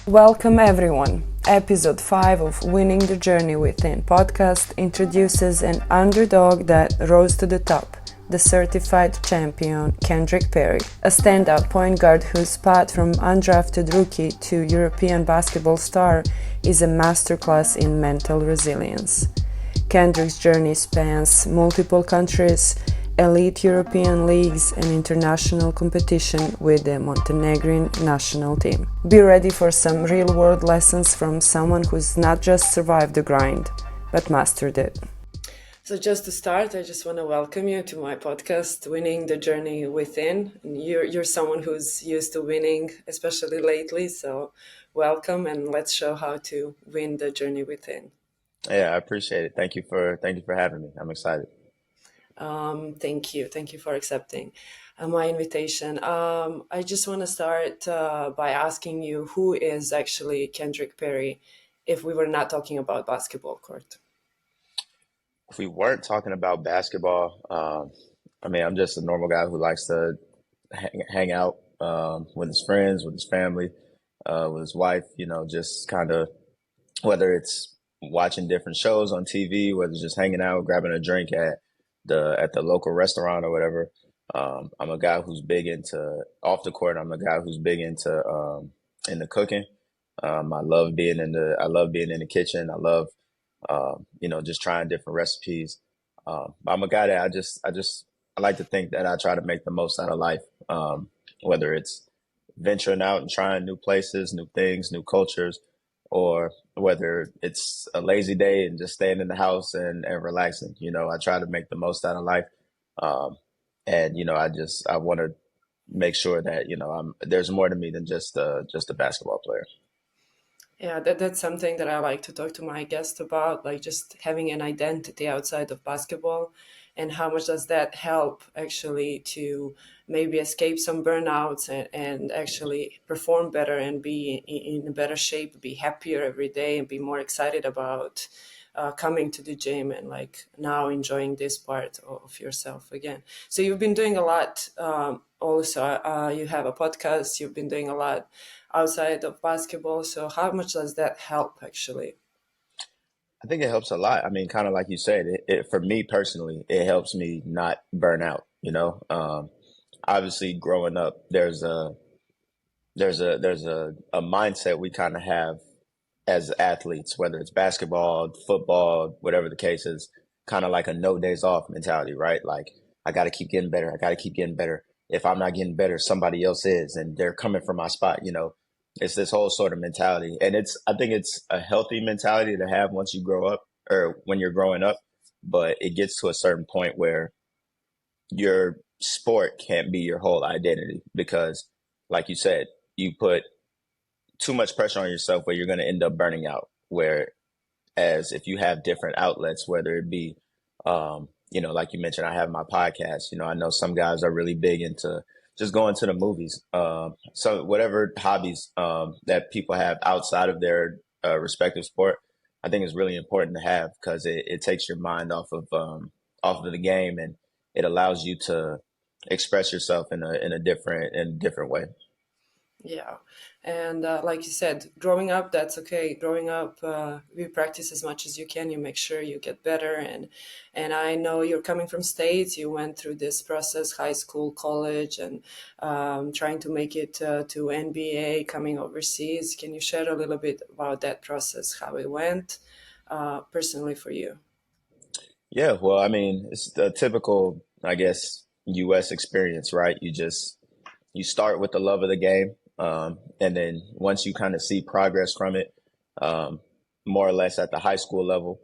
Welcome everyone. Episode 5 of Winning the Journey Within podcast introduces an underdog that rose to the top, the certified champion Kendrick Perry, a standout point guard whose path from undrafted rookie to European basketball star is a masterclass in mental resilience. Kendrick's journey spans multiple countries, elite European leagues, and international competition with the Montenegrin national team. Be ready for some real-world lessons from someone who's not just survived the grind, but mastered it. So just to start, I just want to welcome you to my podcast, Winning the Journey Within. And you're someone who's used to winning, especially lately, so welcome, and let's show how to win the journey within. Yeah, I appreciate it. Thank you for having me. I'm excited. Thank you. Thank you for accepting my invitation. I just want to start by asking you, who is actually Kendrick Perry if we were not talking about basketball court? If we weren't talking about basketball, I'm just a normal guy who likes to hang out with his friends, with his family, with his wife. Just kind of whether it's watching different shows on TV, whether it's just hanging out, grabbing a drink at the local restaurant or whatever. I'm a guy who's big into off the court. I'm a guy who's big into cooking. I love being in the kitchen. I love just trying different recipes. I'm a guy that I like to think that I try to make the most out of life. Whether it's venturing out and trying new places, new things, new cultures, or whether it's a lazy day and just staying in the house and relaxing. I try to make the most out of life. I want to make sure that, there's more to me than just a basketball player. Yeah, that's something that I like to talk to my guests about, like just having an identity outside of basketball, and how much does that help actually to maybe escape some burnouts and actually perform better and be in a better shape, be happier every day, and be more excited about coming to the gym and like now enjoying this part of yourself again. So you've been doing a lot. Also, you have a podcast. You've been doing a lot outside of basketball. So how much does that help actually? I think it helps a lot. I mean, kind of like you said, for me personally, it helps me not burn out. Obviously, growing up, there's a mindset we kind of have as athletes, whether it's basketball, football, whatever the case is, kind of like a no days off mentality, right? Like, I got to keep getting better. I got to keep getting better. If I'm not getting better, somebody else is, and they're coming for my spot. It's this whole sort of mentality. And I think it's a healthy mentality to have once you grow up or when you're growing up, but it gets to a certain point where your sport can't be your whole identity because, like you said, you put too much pressure on yourself where you're going to end up burning out. Whereas if you have different outlets, whether it be, like you mentioned, I have my podcast. I know some guys are really big into just going to the movies. So whatever hobbies that people have outside of their respective sport, I think is really important to have because it takes your mind off of the game, and it allows you to express yourself in a different way. Yeah. And like you said, growing up, that's okay. Growing up, you practice as much as you can. You make sure you get better. And I know you're coming from States. You went through this process, high school, college, and trying to make it to NBA, coming overseas. Can you share a little bit about that process, how it went personally for you? Yeah, well, I mean, it's the typical, I guess, U.S. experience, right? You start with the love of the game, and then once you kind of see progress from it, um, more or less at the high school level,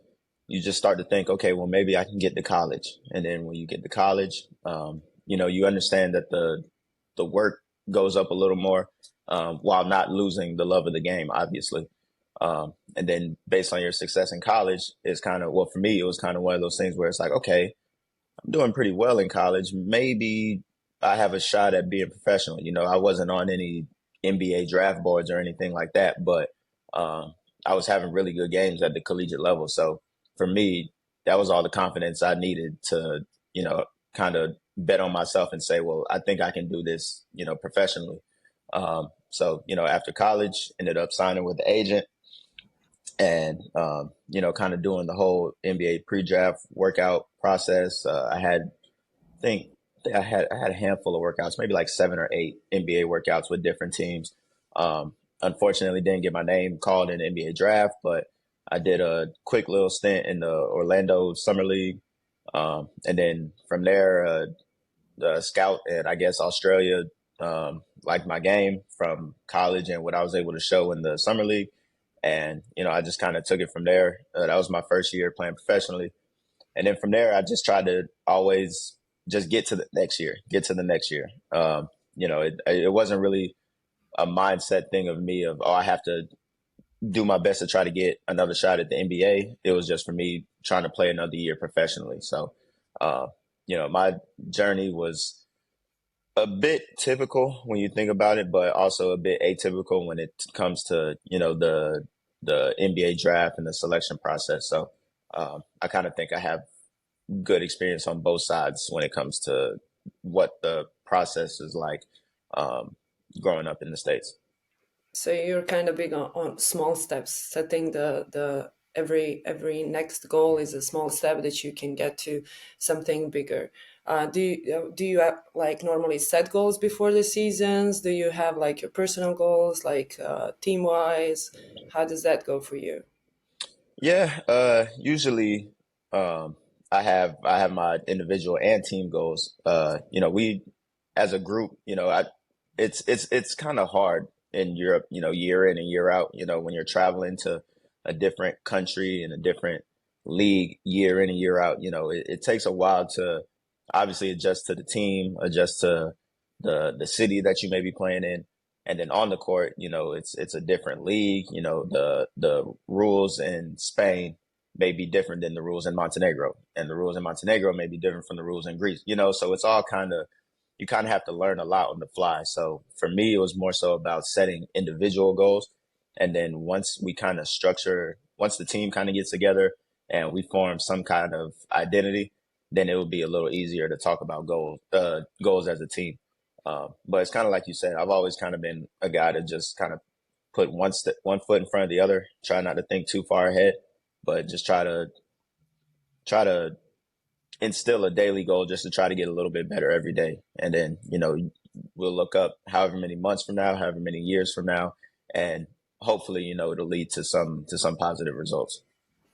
you just start to think, okay, well, maybe I can get to college. And then when you get to college, you understand that the work goes up a little more, while not losing the love of the game, obviously. And then based on your success in college, it's kind of, well, for me, it was kind of one of those things where it's like, okay, I'm doing pretty well in college. Maybe I have a shot at being professional. I wasn't on any NBA draft boards or anything like that, but I was having really good games at the collegiate level. So for me, that was all the confidence I needed to, kind of bet on myself and say, well, I think I can do this, professionally. So, after college, ended up signing with the agent and, kind of doing the whole NBA pre-draft workout process. Think I had a handful of workouts, maybe like 7 or 8 NBA workouts with different teams. Unfortunately, didn't get my name called in the NBA draft, but I did a quick little stint in the Orlando Summer League, and then from there, the scout and I guess Australia liked my game from college and what I was able to show in the summer league, and I just kind of took it from there. That was my first year playing professionally, and then from there, I just tried to always just get to the next year, get to the next year. It wasn't really a mindset thing of me of, oh, I have to do my best to try to get another shot at the NBA. It was just for me trying to play another year professionally. So, uh, my journey was a bit typical when you think about it, but also a bit atypical when it comes to, the NBA draft and the selection process. So, I kind of think I have good experience on both sides when it comes to what the process is like um, growing up in the States. So you're kind of big on small steps, setting the every next goal is a small step that you can get to something bigger. Do you have, like, normally set goals before the seasons? Do you have like your personal goals, like team wise? How does that go for you? Yeah, usually um, I have my individual and team goals. We as a group, it's kind of hard in Europe, year in and year out. When you're traveling to a different country and a different league year in and year out, it takes a while to obviously adjust to the team, adjust to the city that you may be playing in. And then on the court, it's a different league. The rules in Spain may be different than the rules in Montenegro, and the rules in Montenegro may be different from the rules in Greece. So it's all kind of you kind of have to learn a lot on the fly. So for me, it was more so about setting individual goals, and then once the team kind of gets together and we form some kind of identity, then it will be a little easier to talk about goals as a team. But it's kind of like you said, I've always kind of been a guy to just kind of put one foot in front of the other, try not to think too far ahead, but just try to instill a daily goal just to try to get a little bit better every day. And then, we'll look up however many months from now, however many years from now, and hopefully, it'll lead to some positive results.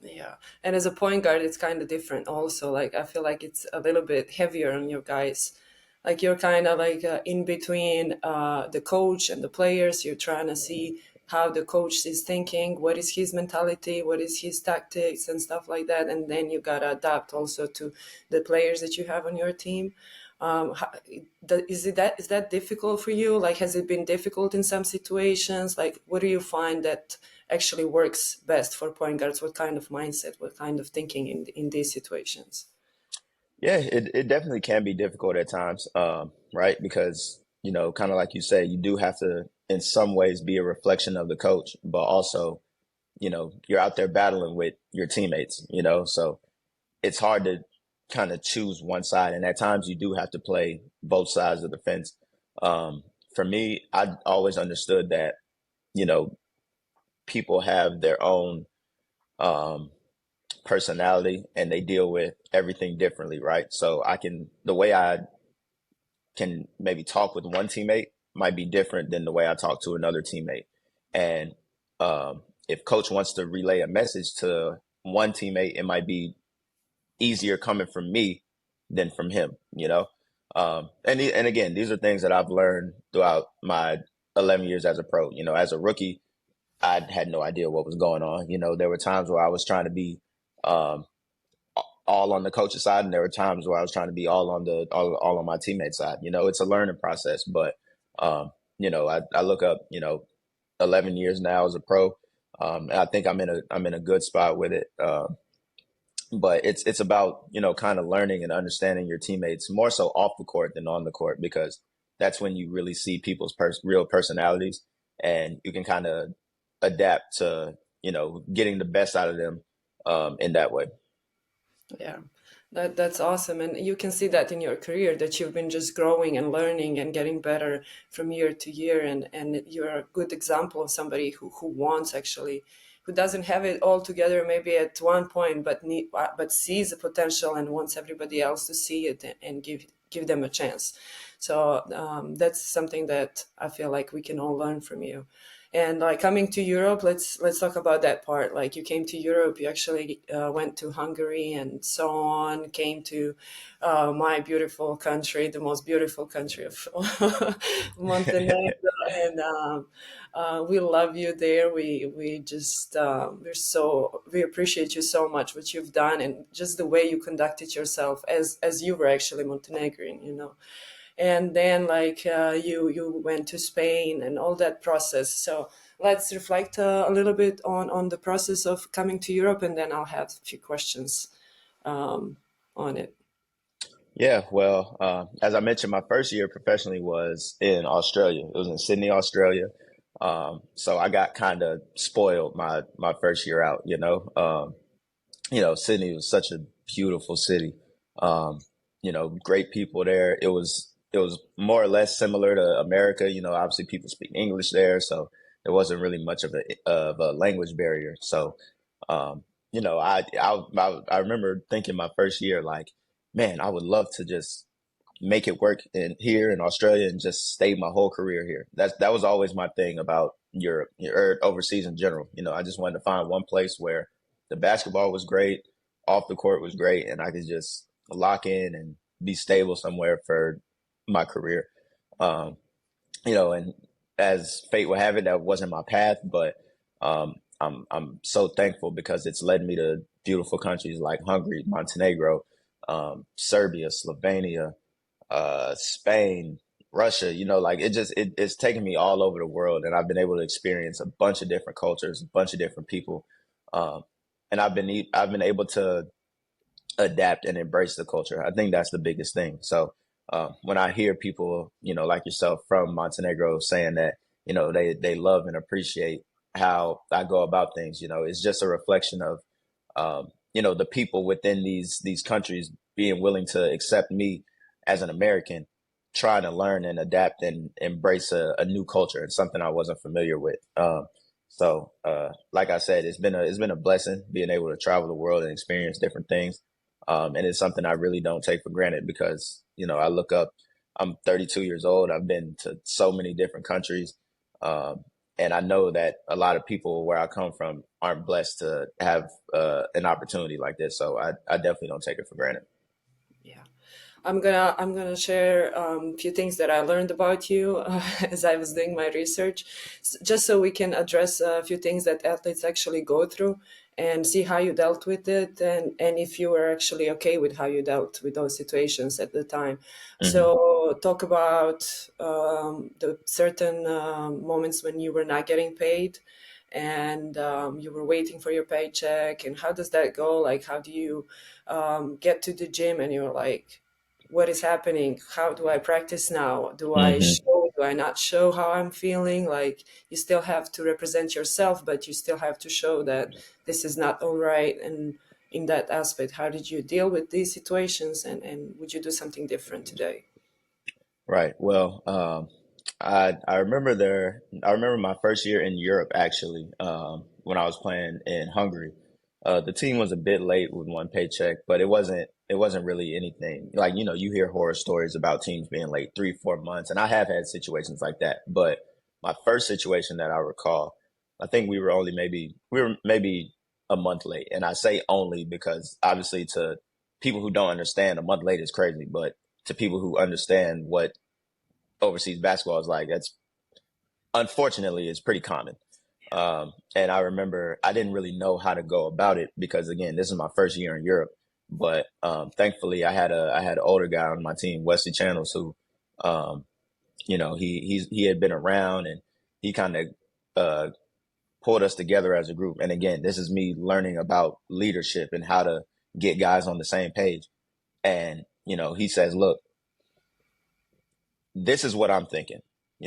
Yeah, and as a point guard, it's kind of different. Also, like, I feel like it's a little bit heavier on you guys. Like, you're kind of like in between the coach and the players. You're trying to see how the coach is thinking, what is his mentality, what is his tactics, and stuff like that. And then you gotta adapt also to the players that you have on your team. How, is that difficult for you? Like, has it been difficult in some situations? Like, what do you find that actually works best for point guards? What kind of mindset, what kind of thinking in these situations? Yeah, it definitely can be difficult at times, right? Because, kind of like you say, you do have to, in some ways, be a reflection of the coach, but also, you're out there battling with your teammates, so it's hard to kind of choose one side. And at times you do have to play both sides of the fence. For me, I always understood that, you know, people have their own um, personality and they deal with everything differently, right? So the way I can maybe talk with one teammate might be different than the way I talk to another teammate. And if coach wants to relay a message to one teammate, it might be easier coming from me than from him. And again, these are things that I've learned throughout my 11 years as a pro. As a rookie, I had no idea what was going on. There were times where I was trying to be um, all on the coach's side, and there were times where I was trying to be all on my teammate side. It's a learning process, but I look up 11 years now as a pro, and I think I'm in a good spot with it. But it's about kind of learning and understanding your teammates more so off the court than on the court, because that's when you really see people's real personalities, and you can kind of adapt to getting the best out of them in that way. Yeah, That's awesome, and you can see that in your career that you've been just growing and learning and getting better from year to year, and you're a good example of somebody who wants actually, who doesn't have it all together maybe at one point, but sees the potential and wants everybody else to see it and give them a chance. So that's something that I feel like we can all learn from you. And like coming to Europe, let's talk about that part. Like you came to Europe, you actually went to Hungary and so on. Came to my beautiful country, the most beautiful country of Montenegro, and we love you there. We just we appreciate you so much what you've done and just the way you conducted yourself as you were actually Montenegrin, you know. And then like you went to Spain and all that process. So let's reflect a little bit on the process of coming to Europe, and then I'll have a few questions on it. Yeah, well, as I mentioned, my first year professionally was in Australia. It was in Sydney, Australia. So I got kind of spoiled my first year out, you know. Sydney was such a beautiful city. Um, great people there. It was more or less similar to America. Obviously people speak English there, so there wasn't really much of a language barrier. So, I remember thinking my first year, like, man, I would love to just make it work in here in Australia and just stay my whole career here. That was always my thing about Europe or overseas in general. I just wanted to find one place where the basketball was great, off the court was great, and I could just lock in and be stable somewhere for my career. Um, and as fate would have it, that wasn't my path, but I'm so thankful because it's led me to beautiful countries like Hungary, Montenegro, Serbia, Slovenia, Spain, Russia. Like it's taken me all over the world, and I've been able to experience a bunch of different cultures, a bunch of different people, um, and I've been able to adapt and embrace the culture. I think that's the biggest thing. So when I hear people, like yourself from Montenegro saying that, they love and appreciate how I go about things, it's just a reflection of, the people within these countries being willing to accept me as an American, trying to learn and adapt and embrace a new culture and something I wasn't familiar with. Like I said, it's been a blessing being able to travel the world and experience different things. And it's something I really don't take for granted because, I look up, I'm 32 years old. I've been to so many different countries. Um, and I know that a lot of people where I come from aren't blessed to have an opportunity like this. So I definitely don't take it for granted. Yeah. I'm gonna share a few things that I learned about you as I was doing my research, just so we can address a few things that athletes actually go through and see how you dealt with it, and if you were actually okay with how you dealt with those situations at the time. Hmm. So talk about the certain moments when you were not getting paid and you were waiting for your paycheck, and how does that go? Like how do you get to the gym and you're like, what is happening? How do I practice now? Hmm. Do I not show how I'm feeling? Like you still have to represent yourself, but you still have to show that this is not all right. And in that aspect, how did you deal with these situations, and would you do something different today? Right. Well, I remember my first year in Europe actually, when I was playing in Hungary. The team was a bit late with one paycheck, but it wasn't really anything. Like, you hear horror stories about teams being late 3, 4 months, and I have had situations like that. But my first situation that I recall, I think we were maybe a month late. And I say only because obviously to people who don't understand, a month late is crazy, but to people who understand what overseas basketball is like, that's unfortunately is pretty common. And I remember I didn't really know how to go about it because again, this is my first year in Europe. But thankfully, I had an older guy on my team, Wesley Channels, who um, he had been around and he kind of uh, pulled us together as a group. And again, this is me learning about leadership and how to get guys on the same page. And he says, "Look, this is what I'm thinking.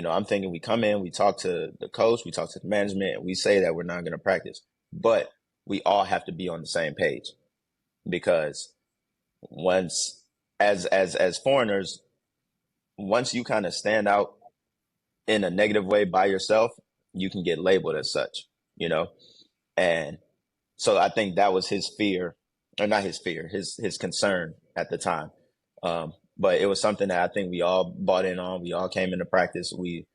I'm thinking we come in, we talk to the coach, we talk to the management, and we say that we're not going to practice. But we all have to be on the same page because once as foreigners, once you kind of stand out in a negative way by yourself, you can get labeled as such, you know? And so I think that was his fear, or not his fear, his concern at the time. But it was something that I think we all bought in on. We all came into practice. We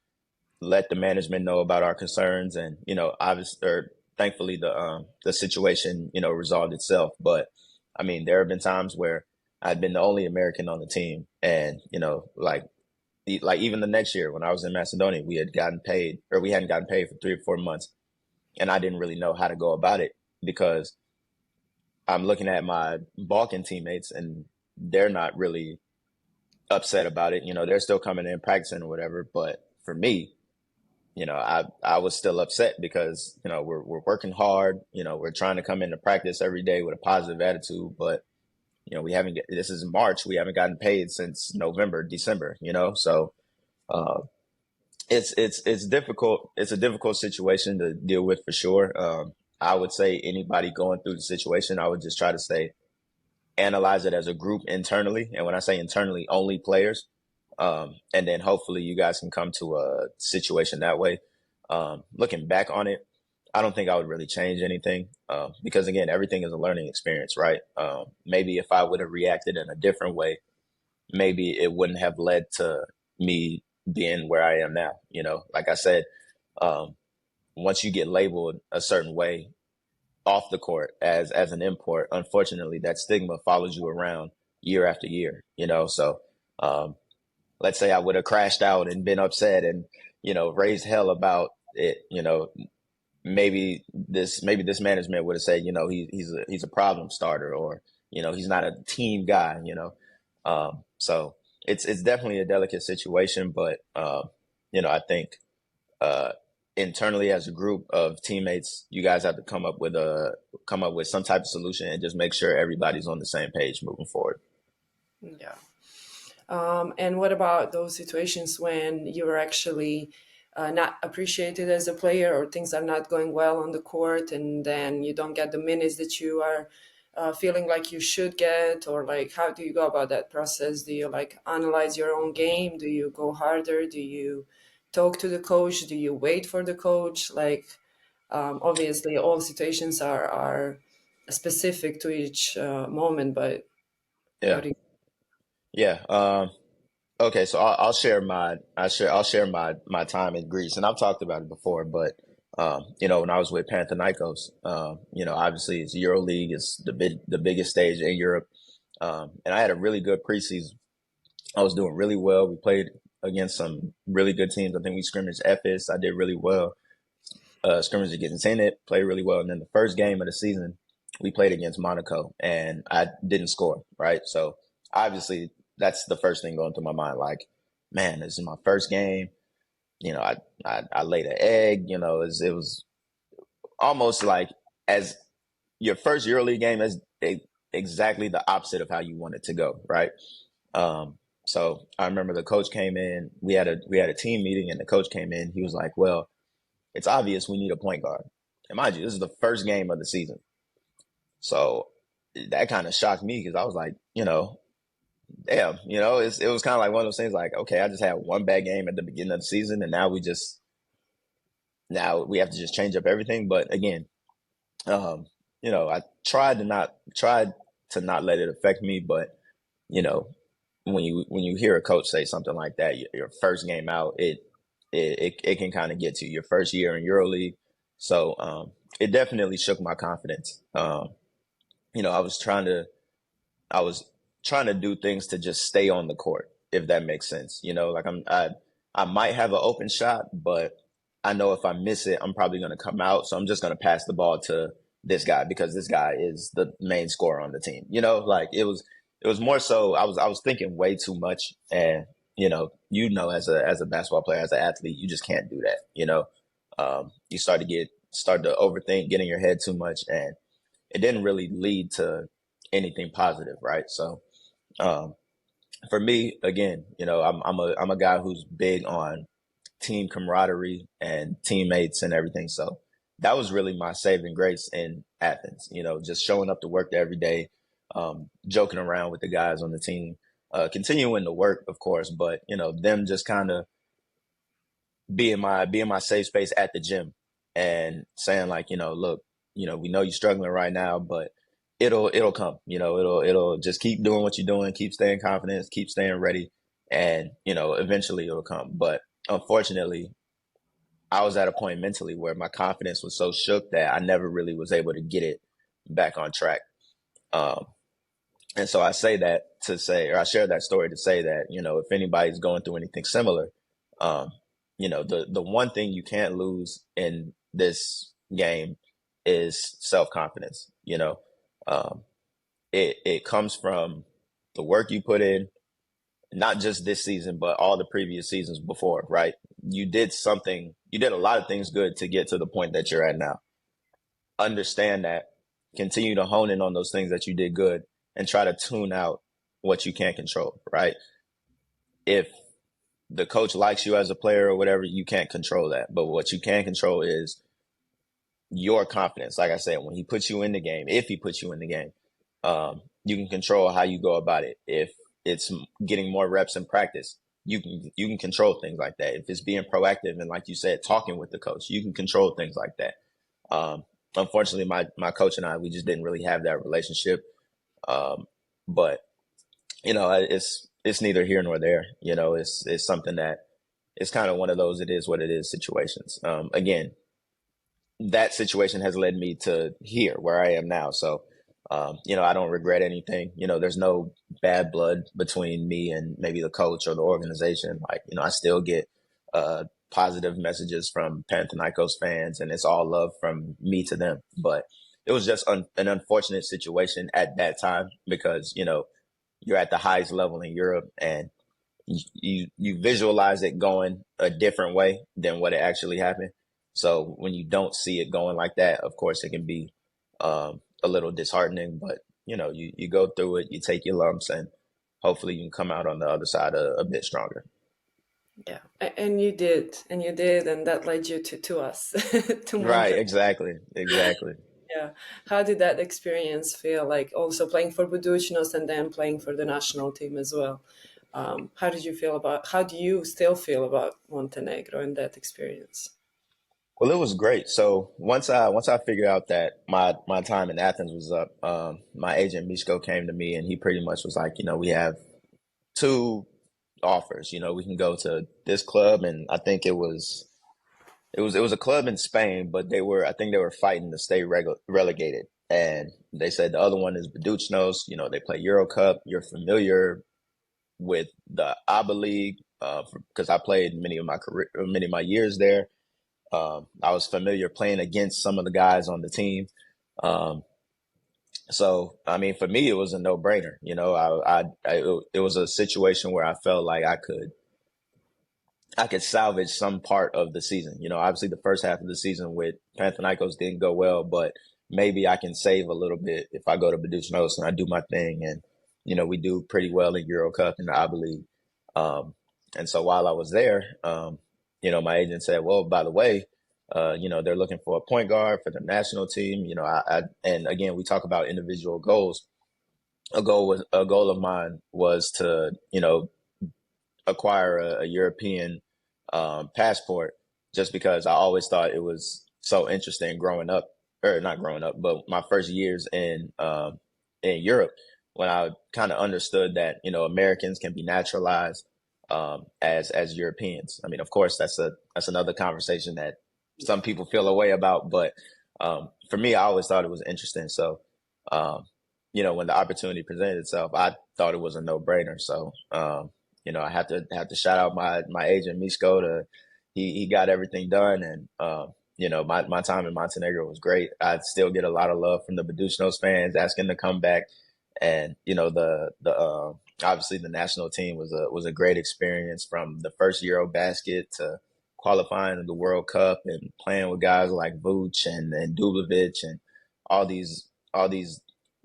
let the management know about our concerns, and obviously, or thankfully, the situation resolved itself. But I mean, there have been times where I'd been the only American on the team, and like even the next year when I was in Macedonia, we had gotten paid, or we hadn't gotten paid for 3 or 4 months, and I didn't really know how to go about it because I'm looking at my Balkan teammates, and they're not really upset about it. They're still coming in practicing or whatever. But for me, I was still upset because, we're working hard. We're trying to come into practice every day with a positive attitude. But, we haven't this is March. We haven't gotten paid since November, December, So uh, it's difficult. It's a difficult situation to deal with for sure. I would say anybody going through the situation, I would just try to analyze it as a group internally. And when I say internally, only players. And then hopefully you guys can come to a situation that way. Looking back on it, I don't think I would really change anything because, again, everything is a learning experience, right? Maybe if I would have reacted in a different way, maybe it wouldn't have led to me being where I am now. Like I said, um, once you get labeled a certain way off the court as an import, unfortunately, that stigma follows you around year after year. So um, let's say I would have crashed out and been upset and raised hell about it. Maybe this management would have said, he's a problem starter, or he's not a team guy. So it's definitely a delicate situation, but I think uh, internally as a group of teammates, you guys have to come up with some type of solution and just make sure everybody's on the same page moving forward. Yeah. And what about those situations when you're actually not appreciated as a player, or things are not going well on the court, and then you don't get the minutes that you are feeling like you should get? Or like, how do you go about that process? Do you like analyze your own game? Do you go harder? Do you talk to the coach? Do you wait for the coach? Like, obviously all situations are specific to each moment, but how Yeah. do you? Yeah. Okay, so I'll share my time in Greece, and I've talked about it before. But when I was with Panathinaikos, obviously it's EuroLeague, it's the biggest stage in Europe, and I had a really good preseason. I was doing really well. We played against some really good teams. I think we scrimmaged Ephes. I did really well. Scrimmaged against Zenit, played really well, and then the first game of the season, we played against Monaco, and I didn't score. Right, so obviously that's the first thing going through my mind. Like, man, this is my first game. I laid an egg. It was almost like as your first EuroLeague game is exactly the opposite of how you want it to go, right? So I remember the coach came in. We had a team meeting, and the coach came in. He was like, "Well, it's obvious we need a point guard." And mind you, this is the first game of the season, so that kind of shocked me because I was like, damn, it was kind of like one of those things like, okay, I just had one bad game at the beginning of the season, and now we have to just change up everything. But again, um, I tried to not let it affect me. But you know, when you hear a coach say something like that, your first game out, it can kind of get to you. Your first year in EuroLeague, so it definitely shook my confidence. I was trying to do things to just stay on the court, if that makes sense. Like I might have an open shot, but I know if I miss it, I'm probably going to come out. So I'm just going to pass the ball to this guy because this guy is the main scorer on the team. Like it was more so I was thinking way too much, and as a basketball player, as an athlete, you just can't do that. You start to overthink, get in your head too much, and it didn't really lead to anything positive, right? So um, for me, again, I'm a guy who's big on team camaraderie and teammates and everything. So that was really my saving grace in Athens. Just showing up to work there every day, joking around with the guys on the team, continuing to work, of course, but them just kind of being my safe space at the gym and saying like, look, we know you're struggling right now, but it'll come. It'll just keep doing what you're doing, keep staying confident, keep staying ready, and eventually it'll come. But unfortunately, I was at a point mentally where my confidence was so shook that I never really was able to get it back on track. Um, and so I say that to say, or I share that story to say that, if anybody's going through anything similar, um, the one thing you can't lose in this game is self-confidence. Um, it comes from the work you put in, not just this season, but all the previous seasons before, right? You did a lot of things good to get to the point that you're at now. Understand that, continue to hone in on those things that you did good and try to tune out what you can't control, right? If the coach likes you as a player or whatever, you can't control that. But what you can control is your confidence. Like I said, when he puts you in the game, if he puts you in the game, you can control how you go about it. If it's getting more reps in practice, you can control things like that. If it's being proactive and, like you said, talking with the coach, you can control things like that. Unfortunately, my coach and I, we just didn't really have that relationship. But it's neither here nor there. It's something that it's kind of one of those it is what it is situations. Again, that situation has led me to here where I am now. So, I don't regret anything. There's no bad blood between me and maybe the coach or the organization. Like, I still get positive messages from Panathinaikos fans, and it's all love from me to them. But it was just an unfortunate situation at that time because, you're at the highest level in Europe and you visualize it going a different way than what it actually happened. So when you don't see it going like that, of course, it can be a little disheartening. But you go through it, you take your lumps, and hopefully you can come out on the other side a bit stronger. Yeah, and you did, and that led you to us, to Right, Montenegro. exactly. Yeah. How did that experience feel, like also playing for Budućnost and then playing for the national team as well? How do you still feel about Montenegro and that experience? Well, it was great. So once I figured out that my time in Athens was up, my agent Mishko came to me and he pretty much was like, we have two offers. We can go to this club, and I think it was a club in Spain, but I think they were fighting to stay relegated. And they said the other one is Budućnost. They play Euro Cup. You're familiar with the ABA League because I played many of my years there. I was familiar playing against some of the guys on the team. Um, so, I mean, for me, it was a no-brainer. It was a situation where I felt like I could salvage some part of the season. Obviously the first half of the season with Panathinaikos didn't go well, but maybe I can save a little bit if I go to Budućnost and I do my thing. And, we do pretty well in Euro Cup and the ABA League. And so while I was there, my agent said, well, by the way, they're looking for a point guard for the national team. And again, we talk about individual goals. A goal of mine was to, acquire a European passport, just because I always thought it was so interesting growing up, or not growing up, but my first years in Europe, when I kind of understood that Americans can be naturalized as Europeans. I mean, of course, that's another conversation that some people feel a way about, but for me, I always thought it was interesting. So, when the opportunity presented itself, I thought it was a no brainer. So, I have to shout out my agent Mishko. He got everything done, and my time in Montenegro was great. I still get a lot of love from the Budućnost fans asking to come back, and the obviously the national team was a great experience, from the first Eurobasket to qualifying in the World Cup and playing with guys like Vuce and Dublovic and all these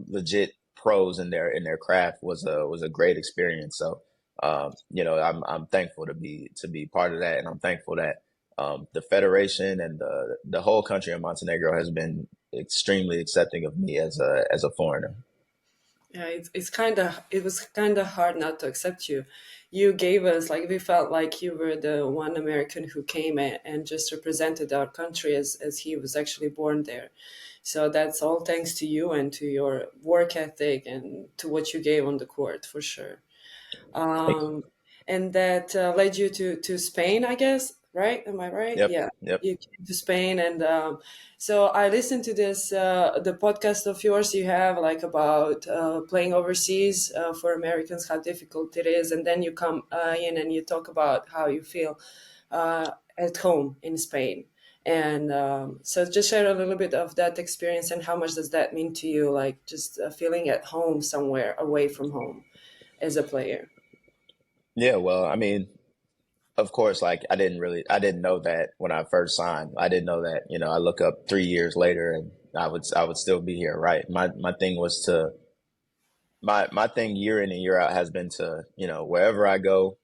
legit pros in their craft was a great experience. So. I'm thankful to be part of that, and I'm thankful that the federation and the whole country of Montenegro has been extremely accepting of me as a foreigner. Yeah, it was kind of hard not to accept you. You gave us like we felt like you were the one American who came and just represented our country as he was actually born there. So that's all thanks to you and to your work ethic and to what you gave on the court for sure. Thank you. um, and that led you to Spain, I guess, right? Am I right? Yep. Yeah, Yep. you came to Spain, and so I listened to this the podcast of yours you have like about playing overseas for Americans, how difficult it is, and then you come in and you talk about how you feel at home in Spain. And so just share a little bit of that experience and how much does that mean to you, like just feeling at home somewhere away from home as a player. Yeah. Well, I mean, of course, like I didn't know that when I first signed. I didn't know that, I look up 3 years later and I would still be here, right? My thing was to, my thing year in and year out has been to, wherever I go,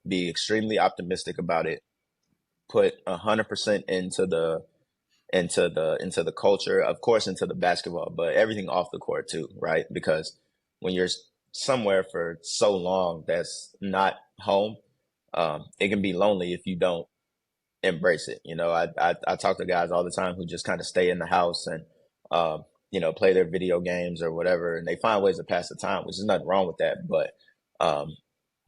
be extremely optimistic about it, put 100% into the culture, of course, into the basketball, but everything off the court too, right? Because when you're somewhere for so long that's not home, it can be lonely if you don't embrace it. I talk to guys all the time who just kind of stay in the house and play their video games or whatever, and they find ways to pass the time, which is nothing wrong with that. But um,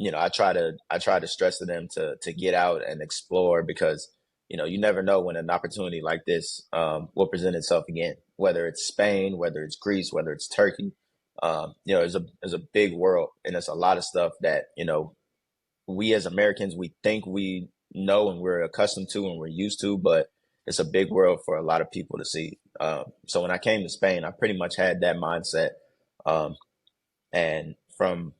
I try to stress to them to get out and explore because you never know when an opportunity like this will present itself again. Whether it's Spain, whether it's Greece, whether it's Turkey, there's a big world, and there's a lot of stuff that we as Americans, we think we know and we're accustomed to and we're used to, but it's a big world for a lot of people to see. So when I came to Spain, I pretty much had that mindset. Um, and from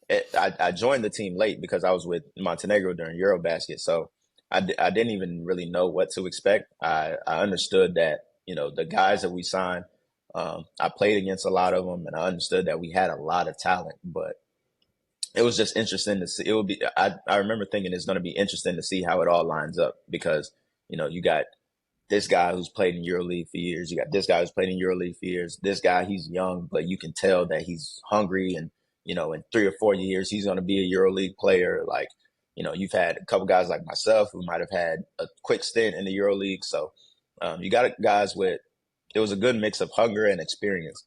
I joined the team late because I was with Montenegro during Eurobasket. So I didn't even really know what to expect. I understood that, the guys that we signed, I played against a lot of them and I understood that we had a lot of talent, but it was just interesting to see. It would be. I remember thinking it's going to be interesting to see how it all lines up because you got this guy who's played in EuroLeague for years. You got this guy who's played in EuroLeague for years. This guy, he's young, but you can tell that he's hungry, and in 3 or 4 years he's going to be a EuroLeague player. Like you've had a couple guys like myself who might have had a quick stint in the EuroLeague. So you got guys with. It was a good mix of hunger and experience,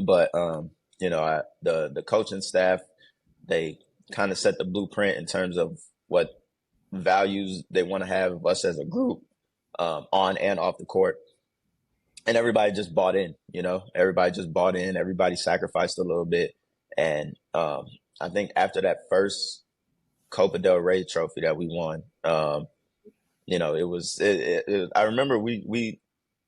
but the coaching staff, they kind of set the blueprint in terms of what values they want to have of us as a group, on and off the court. And everybody just bought in, everybody just bought in. Everybody sacrificed a little bit. And I think after that first Copa del Rey trophy that we won, it was, I remember we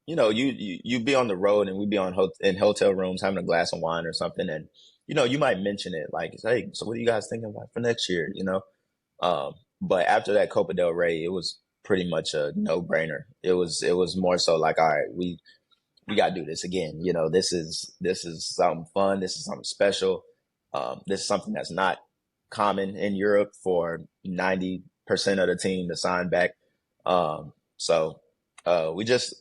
you be on the road and we be in hotel rooms having a glass of wine or something. And, you might mention it like, hey, so what are you guys thinking about for next year? But after that Copa del Rey, it was pretty much a no brainer. It was more so like, all right, we got to do this again. This is something fun. This is something special. This is something that's not common in Europe for 90% of the team to sign back. So we just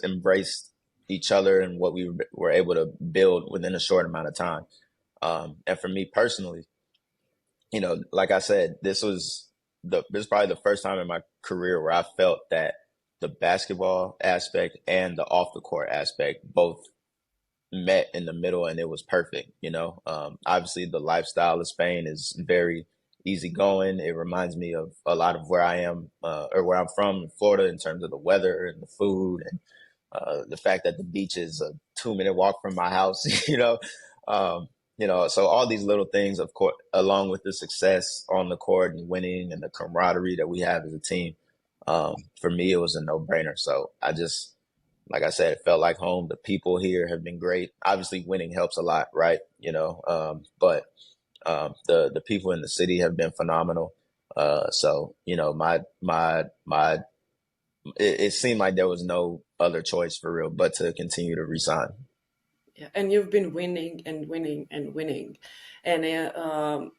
embraced each other and what we were able to build within a short amount of time. And for me personally, like I said, this is probably the first time in my career where I felt that the basketball aspect and the off the court aspect both met in the middle, and it was perfect. Obviously the lifestyle of Spain is very easygoing. It reminds me of a lot of where I am, or where I'm from in Florida, in terms of the weather and the food and the fact that the beach is a 2 minute walk from my house. So all these little things, of course, along with the success on the court and winning and the camaraderie that we have as a team, for me, it was a no brainer. So like I said, it felt like home. The people here have been great. Obviously, winning helps a lot, right? But the people in the city have been phenomenal. So it seemed like there was no other choice for real but to continue to resign. Yeah, and you've been winning and winning and winning. And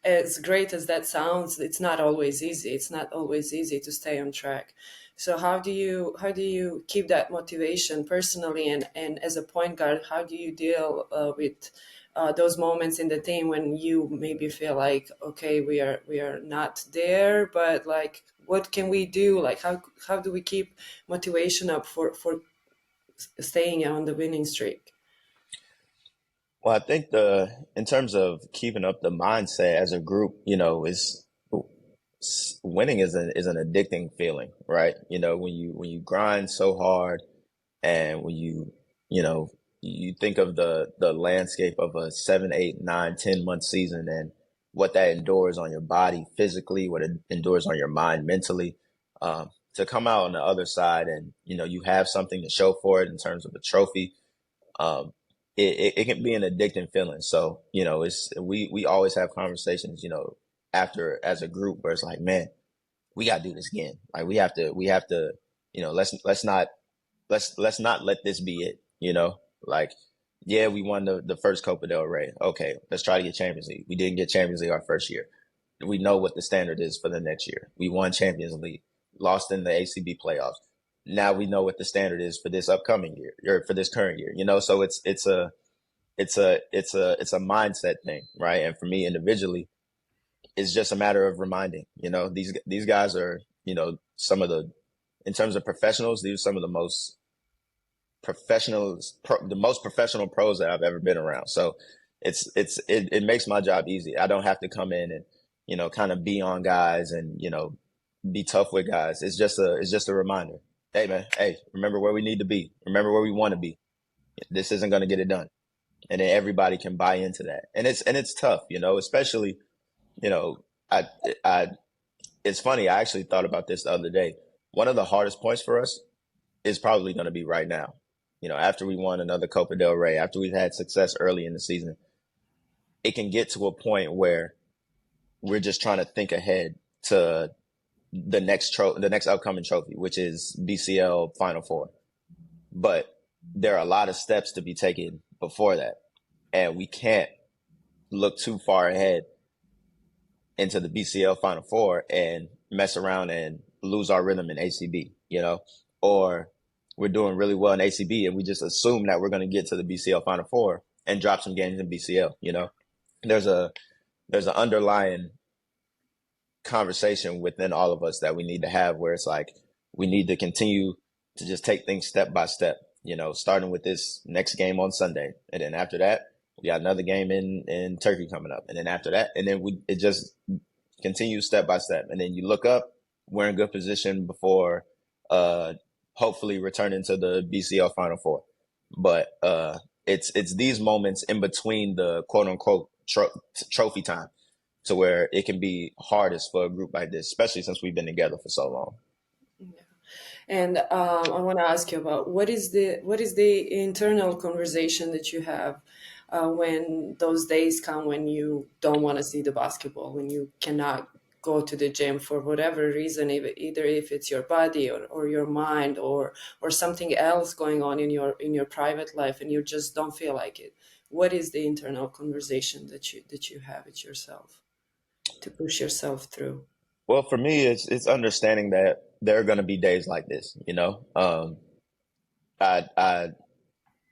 as great as that sounds, it's not always easy. It's not always easy to stay on track So how do you keep that motivation personally, and as a point guard, how do you deal with those moments in the team when you maybe feel like, okay, we are not there, but like, what can we do? Like, how do we keep motivation up for staying on the winning streak? Well, I think the in terms of keeping up the mindset as a group, is winning is an addicting feeling, right? When you grind so hard, and when you think of the landscape of a 7, 8, 9, 10 month season, and what that endures on your body physically, what it endures on your mind mentally, to come out on the other side, and you have something to show for it in terms of a trophy. um, it can be an addicting feeling. So, it's we always have conversations, after as a group where it's like, man, we gotta do this again. Like we have to, let's not let this be it. Like, yeah, we won the first Copa del Rey. Okay, let's try to get Champions League. We didn't get Champions League our first year. We know what the standard is for the next year. We won Champions League, lost in the ACB playoffs. Now we know what the standard is for this upcoming year, or for this current year. So it's a mindset thing, right? And for me individually, it's just a matter of reminding. These guys are, some of the in terms of professionals, these are some of the most professional pros that I've ever been around. So it makes my job easy. I don't have to come in and kind of be on guys, and be tough with guys. It's just a reminder. Hey man, hey, remember where we need to be. Remember where we want to be. This isn't going to get it done, and then everybody can buy into that. And it's tough, especially you know I I it's funny. I actually thought about this the other day. One of the hardest points for us is probably going to be right now. After we won another Copa del Rey, after we've had success early in the season, it can get to a point where we're just trying to think ahead to the next upcoming trophy, which is BCL Final Four. But there are a lot of steps to be taken before that, and we can't look too far ahead into the BCL Final Four and mess around and lose our rhythm in ACB, or we're doing really well in ACB and we just assume that we're going to get to the BCL Final Four and drop some games in BCL. There's a there's an underlying conversation within all of us that we need to have, where it's like we need to continue to just take things step by step, starting with this next game on Sunday. And then after that, we got another game in Turkey coming up. And then after that, and then it just continues step by step. And then you look up, we're in good position before hopefully returning to the BCL Final Four. But it's these moments in between the quote unquote trophy time, to where it can be hardest for a group like this, especially since we've been together for so long. And I want to ask you about what is the internal conversation that you have when those days come when you don't want to see the basketball, when you cannot go to the gym for whatever reason, either if it's your body or your mind or something else going on in your private life, and you just don't feel like it. What is the internal conversation that you have with yourself to push yourself through? Well, for me, it's understanding that there are going to be days like this. I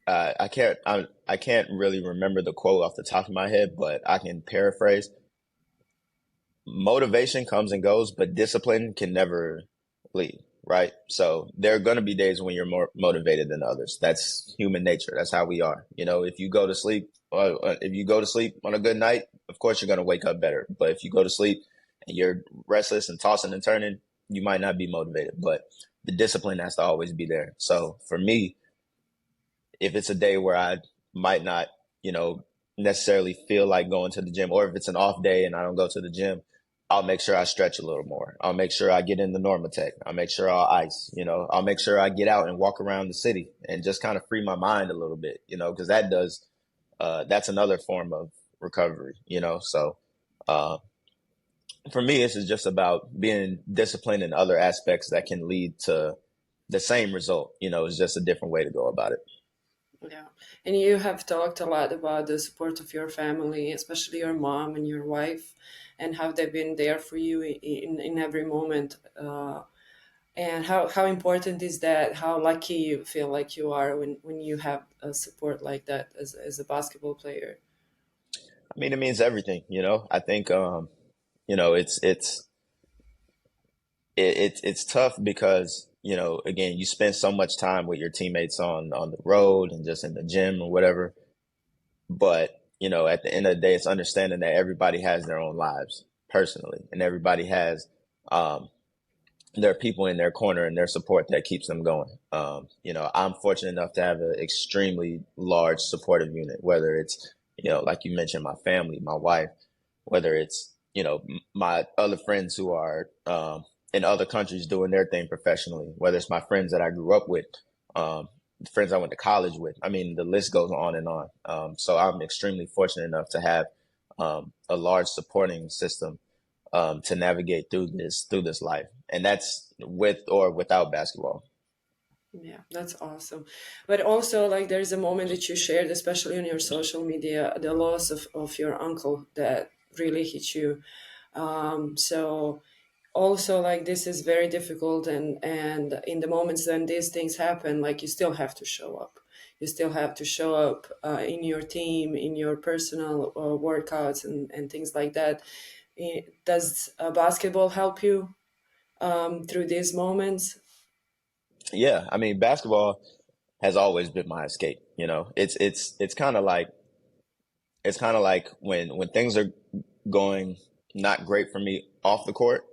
I I can't really remember the quote off the top of my head, but I can paraphrase. Motivation comes and goes, but discipline can never leave. Right. So there are going to be days when you're more motivated than others. That's human nature. That's how we are. If you go to sleep on a good night, of course you're going to wake up better. But if you go to sleep and you're restless and tossing and turning, you might not be motivated. But the discipline has to always be there. So for me, if it's a day where I might not, necessarily feel like going to the gym, or if it's an off day and I don't go to the gym, I'll make sure I stretch a little more. I'll make sure I get in the Normatec. I'll make sure I'll ice, I'll make sure I get out and walk around the city and just kind of free my mind a little bit, because that's another form of recovery, So, uh, for me, this is just about being disciplined in other aspects that can lead to the same result. It's just a different way to go about it. Yeah. And you have talked a lot about the support of your family, especially your mom and your wife, and how they've been there for you in every moment. And how important is that? How lucky you feel like you are when you have a support like that as a basketball player? I mean, it means everything, you know. I think you know, it's tough because, you know, again, you spend so much time with your teammates on the road and just in the gym or whatever. But, you know, at the end of the day, it's understanding that everybody has their own lives personally, and everybody has um, their people in their corner and their support that keeps them going. You know, I'm fortunate enough to have an extremely large supportive unit, whether it's, you know, like you mentioned, my family, my wife, whether it's, you know, my other friends who are in other countries doing their thing professionally, whether it's my friends that I grew up with, um, friends I went to college with. I mean, the list goes on and on. So I'm extremely fortunate enough to have a large supporting system to navigate through this life, and that's with or without basketball. Yeah, that's awesome. But also, like, there's a moment that you shared, especially on your social media, the loss of your uncle that really hit you. So also, like, this is very difficult, and in the moments when these things happen, like, you still have to show up. You still have to show up in your team, in your personal workouts and things like that. Does basketball help you through these moments? Yeah, I mean, basketball has always been my escape. You know, it's kind of like when things are going not great for me off the court,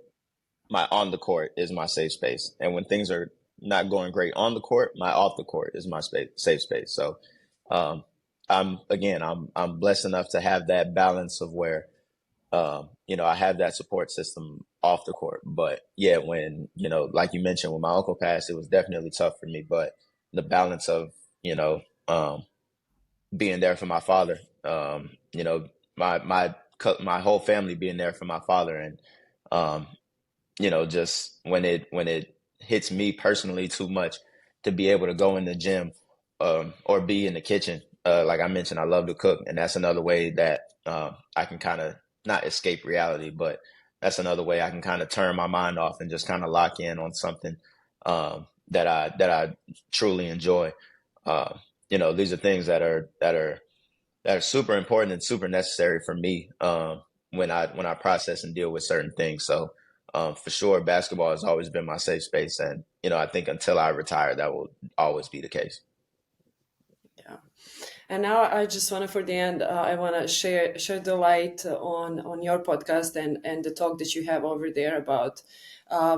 my on the court is my safe space, and when things are not going great on the court, my off the court is my safe space. So, um, I'm blessed enough to have that balance of where you know, I have that support system off the court. But yeah, when, you know, like you mentioned, when my uncle passed, it was definitely tough for me. But the balance of, you know, being there for my father, you know, my whole family being there for my father, and um, you know, just when it hits me personally too much to be able to go in the gym or be in the kitchen. Like I mentioned, I love to cook, and that's another way that I can kind of not escape reality, but that's another way I can kind of turn my mind off and just kind of lock in on something that I truly enjoy. Uh, you know, these are things that are super important and super necessary for me when I process and deal with certain things. So for sure, basketball has always been my safe space, and you know, I think until I retire, that will always be the case. Yeah. And now I just want to, for the end, I want to share the light on your podcast and the talk that you have over there about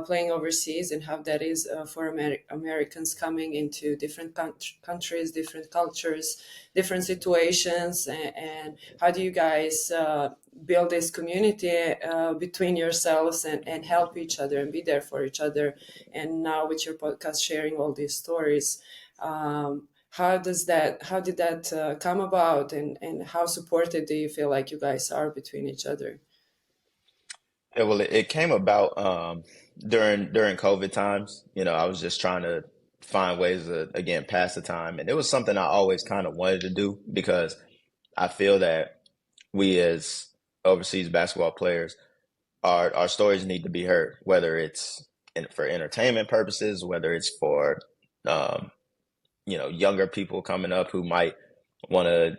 playing overseas and how that is for Americans coming into different countries, different cultures, different situations, and how do you guys build this community between yourselves and help each other and be there for each other. And now with your podcast, sharing all these stories. How did that come about, and how supported do you feel like you guys are between each other? Yeah, well, it came about during COVID times. You know, I was just trying to find ways to again pass the time, and it was something I always kind of wanted to do because I feel that we as overseas basketball players, our stories need to be heard, whether it's for entertainment purposes, whether it's for um, you know, younger people coming up who might want to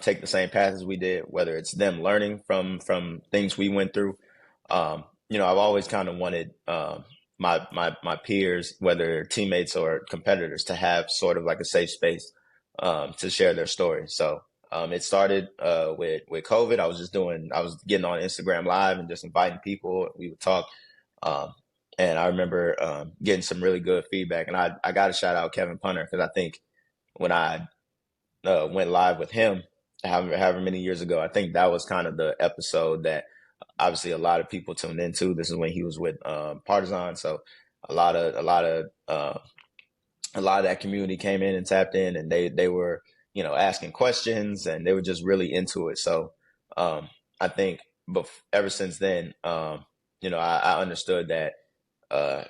take the same path as we did, whether it's them learning from things we went through. You know, I've always kind of wanted my peers, whether teammates or competitors, to have sort of like a safe space to share their story. So it started with COVID. I was getting on Instagram Live and just inviting people. We would talk. Um, and I remember getting some really good feedback. And I got to shout out Kevin Punter because I think when I went live with him, however many years ago, I think that was kind of the episode that obviously a lot of people tuned into. This is when he was with Partizan, so a lot of a lot of a lot of that community came in and tapped in, and they were, you know, asking questions, and they were just really into it. So I think, ever since then, you know, I understood that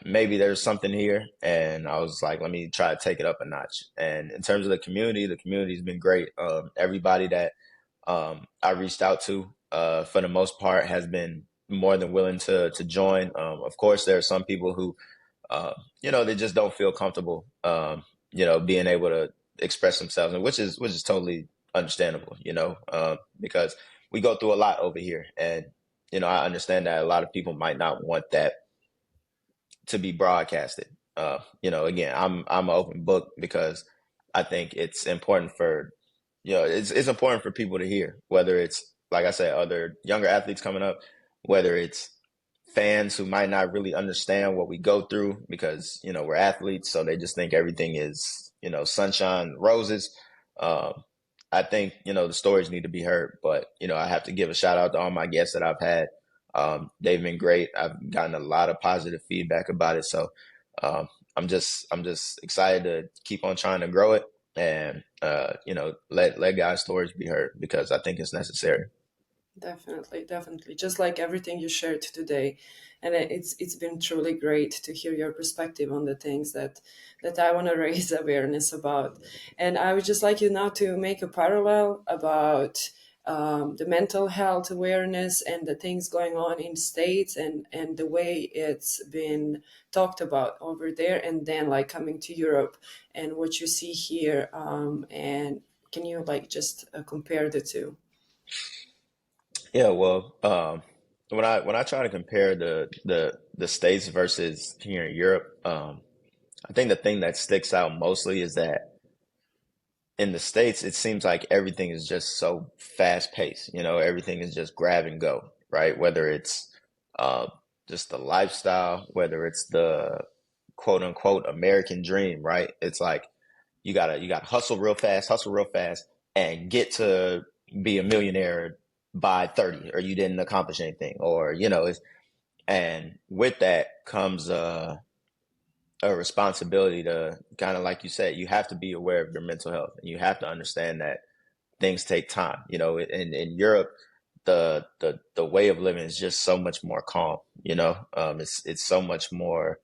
maybe there's something here, and I was like, let me try to take it up a notch. And in terms of the community's been great. Everybody that I reached out to, for the most part, has been more than willing to join. Of course, there are some people who they just don't feel comfortable, being able to express themselves, and which is totally understandable, because we go through a lot over here, and I understand that a lot of people might not want that to be broadcasted. Again, I'm an open book because I think it's important for it's important for people to hear, whether it's, like I said, other younger athletes coming up, whether it's fans who might not really understand what we go through because we're athletes, so they just think everything is sunshine roses. I think the stories need to be heard, but I have to give a shout out to all my guests that I've had. They've been great. I've gotten a lot of positive feedback about it, so I'm just excited to keep on trying to grow it, and let guys' stories be heard, because I think it's necessary. Definitely. Just like everything you shared today, and it's been truly great to hear your perspective on the things that I want to raise awareness about. And I would just like you now to make a parallel about the mental health awareness and the things going on in States, and the way it's been talked about over there, and then like coming to Europe and what you see here. And can you like just compare the two? Yeah, well, when I try to compare the States versus here in Europe, I think the thing that sticks out mostly is that in the States, it seems like everything is just so fast paced. Everything is just grab and go, right? Whether it's uh, just the lifestyle, whether it's the quote unquote American dream, right? It's like you gotta hustle real fast, and get to be a millionaire by 30, or you didn't accomplish anything, or and with that comes a responsibility to, kind of like you said, you have to be aware of your mental health, and you have to understand that things take time. In Europe, the way of living is just so much more calm. It's so much more.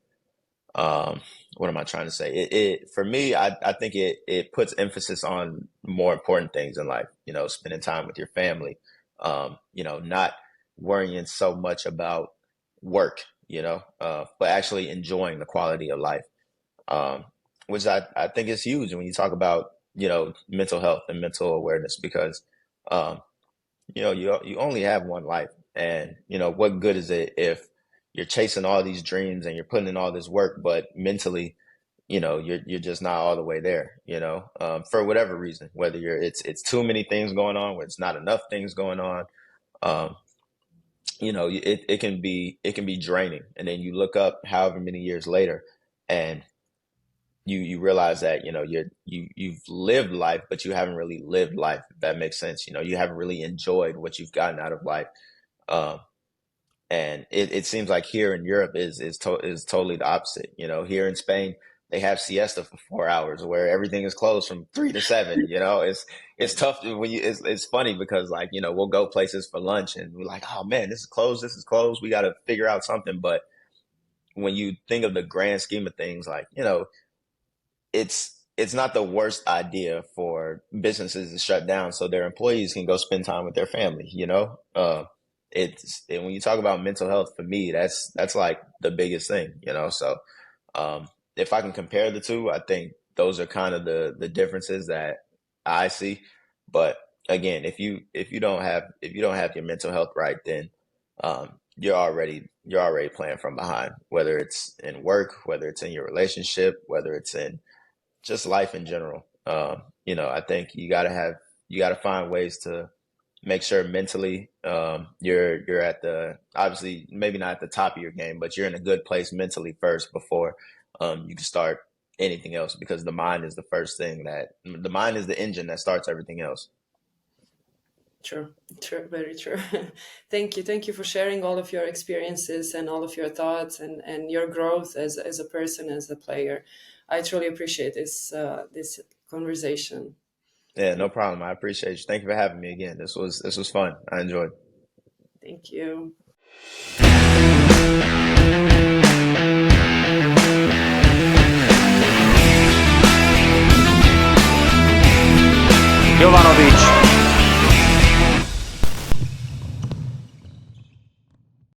What am I trying to say? It for me, I think it puts emphasis on more important things in life. Spending time with your family. Not worrying so much about work. But actually enjoying the quality of life, which I think is huge when you talk about mental health and mental awareness, because um, you only have one life, and what good is it if you're chasing all these dreams and you're putting in all this work, but mentally you're just not all the way there, for whatever reason, whether it's too many things going on, where it's not enough things going on. um, it can be draining, and then you look up however many years later, and you realize that you've lived life, but you haven't really lived life, if that makes sense. You haven't really enjoyed what you've gotten out of life. um, and it seems like here in Europe is totally the opposite. Here in Spain, they have siesta for 4 hours, where everything is closed from 3 to 7. It's tough when it's funny because, like, we'll go places for lunch and we're like, oh man, this is closed, this is closed. We got to figure out something. But when you think of the grand scheme of things, like, it's not the worst idea for businesses to shut down so their employees can go spend time with their family. And when you talk about mental health, for me, that's like the biggest thing. So um, if I can compare the two, I think those are kind of the differences that I see. But again, if you don't have your mental health right, then you're already playing from behind, whether it's in work, whether it's in your relationship, whether it's in just life in general. I think you gotta find ways to make sure mentally, you're at the, obviously maybe not at the top of your game, but you're in a good place mentally first before you can start anything else, because the mind is the engine that starts everything else. True, very true. Thank you for sharing all of your experiences and all of your thoughts, and your growth as a person, as a player. I truly appreciate this conversation. Yeah, no problem. I appreciate you. Thank you for having me again. This was fun. I enjoyed. Thank you. Jovanović